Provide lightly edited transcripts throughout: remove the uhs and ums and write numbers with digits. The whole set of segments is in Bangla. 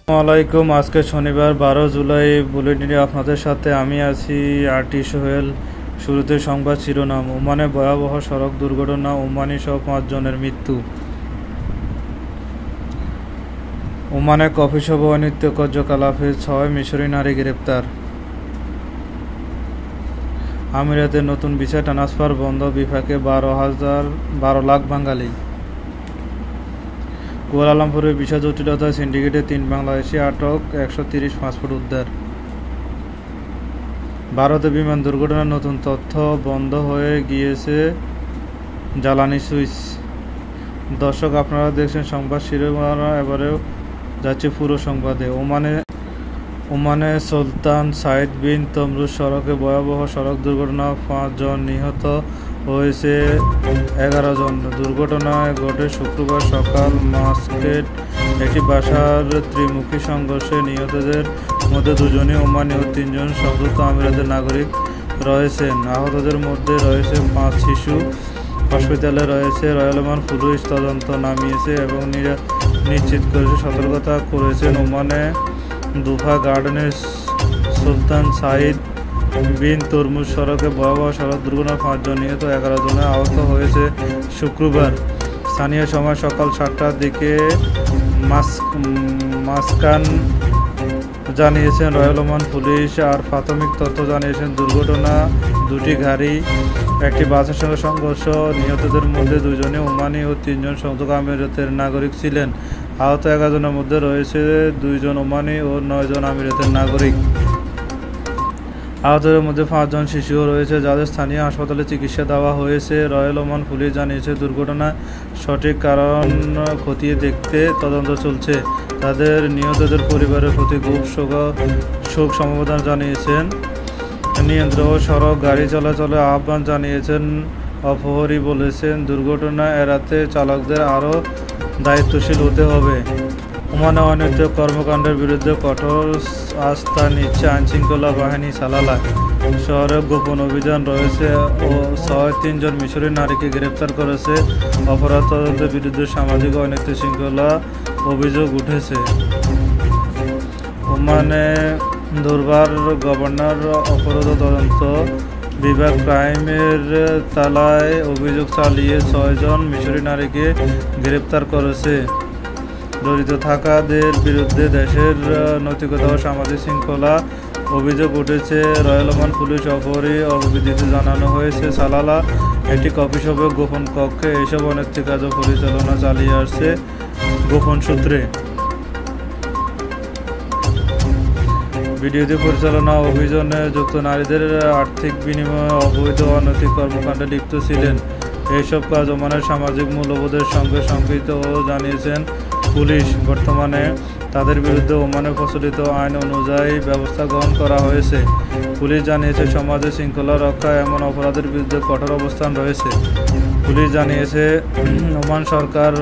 আসসালামাইকুম। আজকে শনিবার 12 জুলাই বুলেটিনে আপনাদের সাথে আমি আছি আরটি সোহেল। শুরুতে সংবাদ শিরোনাম। ওমানে ভয়াবহ সড়ক দুর্ঘটনা, ওমানি সহ 5 জনের মৃত্যু। ওমানে কফিশপ ও অনৈতিক কার্যকলাপে 6 মিশরি নারী গ্রেপ্তার। আমিরাতের নতুন ভিসা ট্রান্সফার বন্ধ, বিপাকে 12 লাখ বাঙালি। কুয়ালালামপুরের ভিসা জটিলতা, সিন্ডিকেটে 3 বাংলাদেশি আটক, 130 পাসপোর্ট উদ্ধার। ভারতে বিমান দুর্ঘটনার নতুন তথ্য, বন্ধ হয়ে গিয়েছে জ্বালানি সুইচ। দর্শক, আপনারা দেখছেন সংবাদ শিরোনাম। এবারেও যাচ্ছে পুরো সংবাদে। ওমানে সুলতান সাইদ বিন তমরুজ সড়কে ভয়াবহ সড়ক দুর্ঘটনা, 5 জন নিহত হয়েছে 11 জন। দুর্ঘটনায় ঘটে শুক্রবার সকাল মাস্কেট একটি বাসার ত্রিমুখী সংঘর্ষে। নিহতদের মধ্যে 2 জনই ওমানি ও 3 জন সংযুক্ত আমিরাতের নাগরিক রয়েছেন। আহতদের মধ্যে রয়েছে 5 শিশু। হসপিটালে রয়েছে। রয়্যাল ওমান পুলিশ তদন্ত নামিয়েছে এবং নিশ্চিত করেছে, সতর্কতা করেছেন। ওমানে দুফা গার্ডেনের সুলতান সাইদ বিন তরমুজ সড়কে ভয়াবহ সড়ক দুর্ঘটনায় 5 জন নিহত, 11 জনের আহত হয়েছে শুক্রবার। স্থানীয় সময় সকাল 7টার দিকে মাসকান জানিয়েছেন রয়্যাল ওমান পুলিশ। আর প্রাথমিক তথ্য জানিয়েছেন দুর্ঘটনা দুটি গাড়ি একটি বাসের সঙ্গে সংঘর্ষ। নিহতদের মধ্যে 2 জনই ওমানি ও 3 জন সংযুক্ত আমিরাতের নাগরিক ছিলেন। আহত 11 জনের মধ্যে রয়েছে 2 জন ওমানি ও 9 জন আমিরাতের নাগরিক। আহতদের মধ্যে 5 জন শিশুও রয়েছে, যাদের স্থানীয় হাসপাতালে চিকিৎসা দেওয়া হয়েছে। রয়্যাল ওমান পুলিশ জানিয়েছে দুর্ঘটনার সঠিক কারণ খতিয়ে দেখতে তদন্ত চলছে। তাদের নিহতদের পরিবারের প্রতি খুব শোক সমবেদনা জানিয়েছেন। নিয়ন্ত্রণ ও সড়ক গাড়ি চলাচলে আহ্বান জানিয়েছেন। অপহরী বলেছেন, দুর্ঘটনা এড়াতে চালকদের আরও দায়িত্বশীল হতে হবে। ওমানে অনৈতিক কর্মকাণ্ডের বিরুদ্ধে কঠোর আস্থা নিচ্ছে আইনশৃঙ্খলা বাহিনী। সালালা শহরে গোপন অভিযান রয়েছে ও 3 জন মিশরি নারীকে গ্রেপ্তার করেছে। অপরাধ তদন্তের বিরুদ্ধে সামাজিক ও অনৈতিক শৃঙ্খলা অভিযোগ উঠেছে। ওমানে দুর্বার গভর্নর অপরাধ তদন্ত বিভাগ ক্রাইমের তালায় অভিযোগ চালিয়ে 6 জন মিশরি নারীকে গ্রেপ্তার করেছে। জড়িত থাকাদের বিরুদ্ধে দেশের নৈতিকতা ও সামাজিক শৃঙ্খলা অভিযোগ উঠেছে। রয়্যাল ওমান পুলিশ অপহরী অববিদিতে জানানো হয়েছে, সালালা একটি কফিশপের গোপন কক্ষে এসব অনৈতিক কাজ পরিচালনা চালিয়ে আসছে গোপন সূত্রে। ভিডিওতে পরিচালনা অভিযানে যুক্ত নারীদের আর্থিক বিনিময়ে অবৈধ অনৈতিক কর্মকাণ্ডে লিপ্ত ছিলেন। এইসব কাজ ওমানের সামাজিক মূল্যবোধের সঙ্গে সংগৃহীত ও জানিয়েছেন পুলিশ। বর্তমানে তাদের বিরুদ্ধে ওমানে প্রচলিত আইন অনুযায়ী ব্যবস্থা গ্রহণ করা হয়েছে। পুলিশ জানিয়েছে, সমাজে শৃঙ্খলা রক্ষা এমন অপরাধের বিরুদ্ধে কঠোর অবস্থান রয়েছে। পুলিশ জানিয়েছে, ওমান সরকার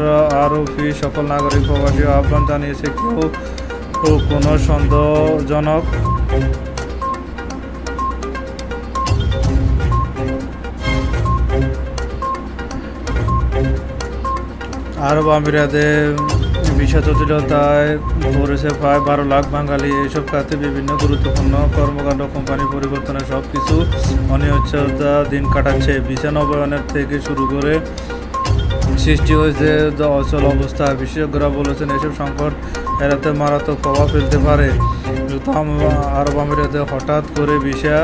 আরওপি সকল নাগরিক প্রবাসী আহ্বান জানিয়েছে, কেউ কোনো সন্দেহজনক আরব আমিরাতে ভিসা জটিলতায় পড়েছে প্রায় 12 লাখ বাঙালি। এইসব খাতে বিভিন্ন গুরুত্বপূর্ণ কর্মকাণ্ড, কোম্পানি পরিবর্তনের সবকিছু অনিশ্চয়তা দিন কাটাচ্ছে। ভিসা নবায়নের থেকে শুরু করে সৃষ্টি হয়েছে অচল অবস্থা। বিশেষজ্ঞরা বলেছেন, এসব সংকট এড়াতে মারাত্মক প্রভাব ফেলতে পারে। আরব আমিরাতে হঠাৎ করে ভিসা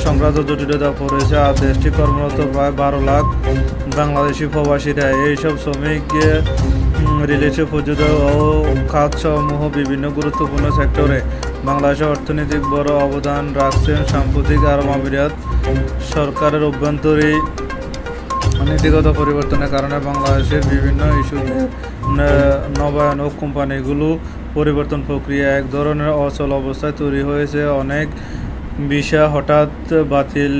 সংক্রান্ত জটিলতা পড়েছে। আর দেশটি কর্মরত প্রায় 12 লাখ বাংলাদেশি প্রবাসীরা। এইসব শ্রমিক রিলেশন পর্যটন ও খাতসমূহ বিভিন্ন গুরুত্বপূর্ণ সেক্টরে বাংলাদেশের অর্থনৈতিক বড় অবদান রাখছেন। সাম্প্রতিক আরব আমিরাত সরকারের অভ্যন্তরীণ নীতিগত পরিবর্তনের কারণে বাংলাদেশের বিভিন্ন ইস্যুতে নবায়ন ও কোম্পানিগুলো পরিবর্তন প্রক্রিয়া এক ধরনের অচল অবস্থায় তৈরি হয়েছে। অনেক ভিসা হঠাৎ বাতিল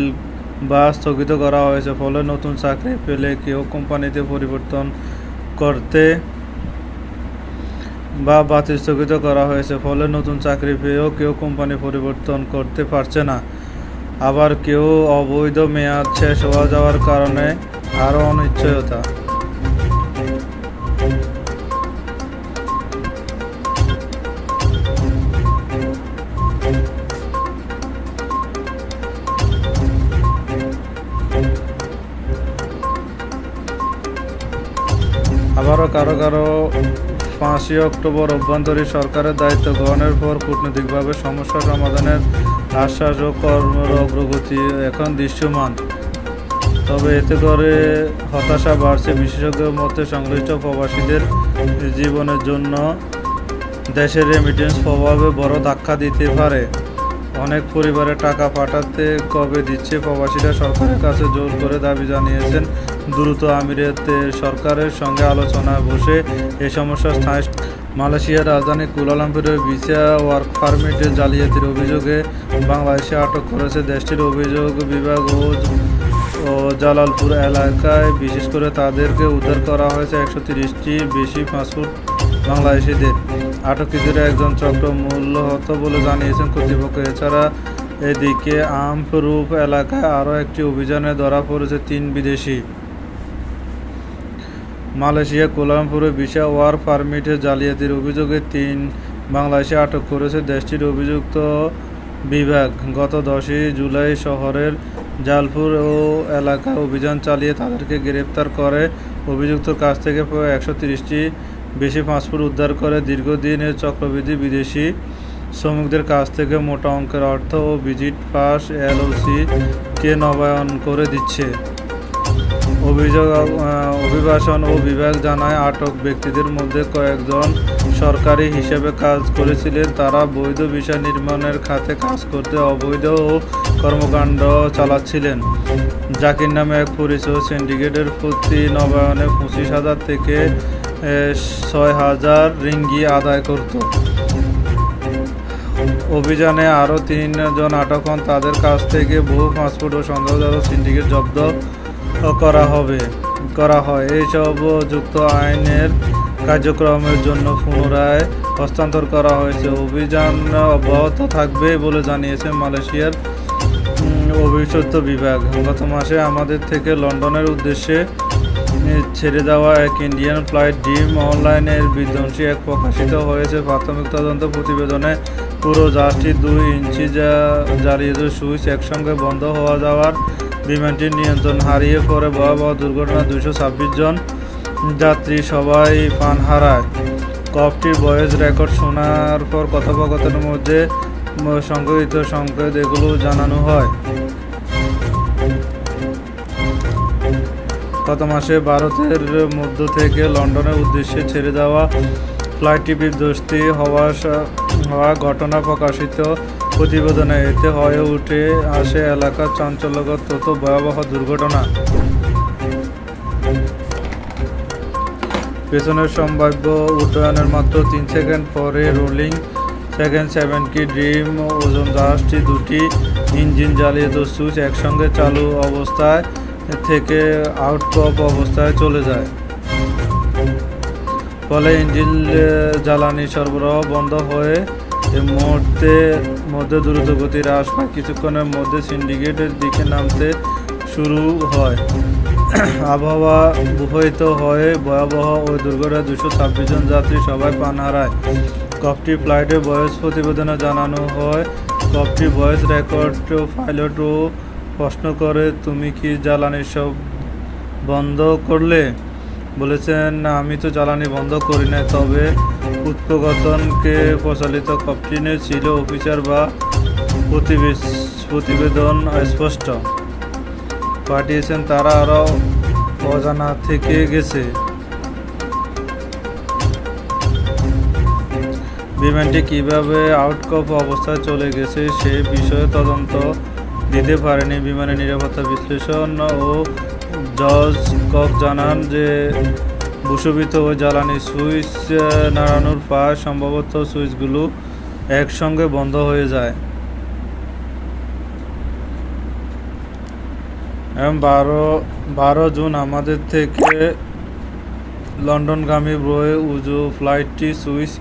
বা স্থগিত করা হয়েছে। ফলে নতুন চাকরি পেলে কেউ কোম্পানিতে পরিবর্তন করতে বা বাতিল স্থগিত করা হয়েছে। ফলে নতুন চাকরি পেয়েও কেউ কোম্পানি পরিবর্তন করতে পারছে না। আবার কেউ অবৈধ মেয়াদ শেষ হয়ে যাওয়ার কারণে আরও অনিশ্চয়তা। কারো কারো 5ই অক্টোবর অভ্যন্তরীণ সরকারের দায়িত্ব গ্রহণের পর কূটনৈতিকভাবে সমস্যা সমাধানের আশ্বাস ও কর্মের অগ্রগতি এখন দৃশ্যমান। তবে এতে করে হতাশা বাড়ছে। বিশেষজ্ঞদের মতে সংশ্লিষ্ট প্রবাসীদের জীবনের জন্য দেশের রেমিটেন্স প্রভাবে বড় ধাক্কা দিতে পারে। অনেক পরিবারে টাকা পাঠাতে কবে দিচ্ছে প্রবাসীরা সরকারের কাছে জোর করে দাবি জানিয়েছেন। দ্রুত আমিরাতের সরকারের সঙ্গে আলোচনায় বসে এই সমস্যার স্থায়ী মালয়েশিয়ার রাজধানী কুয়ালালামপুরের ভিসা ওয়ার্ক পারমিটের জালিয়াতির অভিযোগে বাংলাদেশে আটক করেছে দেশটির অভিযোগ বিভাগ ও জালালপুর এলাকায়। বিশেষ করে তাদেরকে উদ্ধার করা হয়েছে 130টির বেশি পাসপোর্ট বাংলাদেশিদের। আটককৃতরা একজন চক্র মূল্যহত বলে জানিয়েছেন কর্তৃপক্ষ। এছাড়া এদিকে আমরূপ এলাকায় আরও একটি অভিযানে ধরা পড়েছে 3 বিদেশি। মালয়েশিয়া কুয়ালালামপুরে ভিসা ওয়ার্ক পারমিটের জালিয়াতির অভিযোগে 3 বাংলাদেশি আটক করেছে দেশটির অভিযুক্ত বিভাগ। গত 10ই জুলাই শহরের জালপুর ও এলাকায় অভিযান চালিয়ে তাদেরকে গ্রেপ্তার করে অভিযুক্তর কাছ থেকে 130টি বেশি পাসপোর্ট উদ্ধার করে দীর্ঘদিনের চক্রবৃদ্ধি বিদেশি শ্রমিকদের কাছ থেকে মোটা অঙ্কের অর্থ ও ভিজিট পাস এলওসি কে নবায়ন করে দিচ্ছে। অভিবাসন ও বিভাগ জানায় আটক ব্যক্তিদের মধ্যে কয়েকজন সরকারি হিসেবে কাজ করেছিলেন। তারা বৈধ ভিসা নির্মাণের খাতে কাজ করতে অবৈধ ও কর্মকাণ্ড চালাচ্ছিলেন। জাকির নামে এক পরিচয় সিন্ডিকেটের প্রতি নবায়নে 25,000 থেকে 6,000 রিঙ্গি আদায় করত। অভিযানে আরও 3 জন আটক হন। তাদের কাছ থেকে বহু পাসপোর্ট ও সন্দেহজনক সিন্ডিকেট জব্দ করা হয়। এইসব যুক্ত আইনের কার্যক্রমের জন্য পুনরায় হস্তান্তর করা হয়েছে। অভিযান অব্যাহত থাকবে বলে জানিয়েছে মালয়েশিয়ার অভিযুক্ত বিভাগ। গত মাসে আমাদের থেকে লন্ডনের উদ্দেশ্যে ছেড়ে যাওয়া এক ইন্ডিয়ান ফ্লাইট ডিম অনলাইনের বিধ্বংসী এক প্রকাশিত হয়েছে। প্রাথমিক তদন্ত প্রতিবেদনে পুরো জাহাজটি 2 ইঞ্চি জালিয়াত সুইচ একসঙ্গে বন্ধ হওয়া যাওয়ার বিমানটির নিয়ন্ত্রণ হারিয়ে পড়ে ভয়াবহ দুর্ঘটনা 226 জন যাত্রী সবাই প্রাণ হারায়। কপটির ভয়েস রেকর্ড শোনার পর কথোপকথনের মধ্যে সংঘটিত সংকেত এগুলো জানানো হয়। গত মাসে ভারতের মধ্য থেকে লন্ডনের উদ্দেশ্যে ছেড়ে যাওয়া ফ্লাইটটি বিধ্বস্ত হওয়া ঘটনা প্রকাশিত প্রতিবেদনে এতে হয়ে উঠে আসে এলাকার চাঞ্চল্যকর তথ্য ভয়াবহ দুর্ঘটনা। পেছনের সম্ভাব্য উড্ডয়নের মাত্র 3 সেকেন্ড পরে রোলিং সেকেন্ড 7 কি ড্রিম ওজন জাহাজটি 2টি ইঞ্জিন জালিয়াত সুইচ একসঙ্গে চালু অবস্থায় থেকে আউটকপ অবস্থায় চলে যায়। ফলে ইঞ্জিন জ্বালানি সরবরাহ বন্ধ হয়ে মুহূর্তের মধ্যে দ্রুতগতি হ্রাস পায়। কিছুক্ষণের মধ্যে সিন্ডিকেটের দিকে নামতে শুরু হয়। আবহাওয়া প্রভাবিত হয়ে ভয়াবহ ওই দুর্ঘটনায় 226 জন যাত্রী সবাই প্রাণ হারায়। কপটি ফ্লাইটের ভয়েস প্রতিবেদনে জানানো হয়। কপটি ভয়েস রেকর্ড পাইলটও প্রশ্ন করে, তুমি কি জ্বালানি সব বন্ধ করলে? বলেছেন, আমি তো জ্বালানি বন্ধ করি না, তবে উৎপাদনকে পরিচালিত কপটিনে ছিল অফিসার বা প্রতিবেদন স্পষ্ট পাঠিয়েছেন তারা আরও অজানা থেকে গেছে। বিমানটি কিভাবে আউটকপ অবস্থায় চলে গেছে সে বিষয়ে তদন্ত দিতে পারেনি। বিমানের নিরাপত্তা বিশ্লেষণ ও জজ কক জানান যে ভূষবিত ওই জ্বালানি সুইচ নাড়ানোর পর সম্ভবত সুইচগুলো একসঙ্গে বন্ধ হয়ে যায়। এবং 12 জুন আমাদের থেকে লন্ডনগামী ব্রয়ে উজু ফ্লাইটটি সুইচ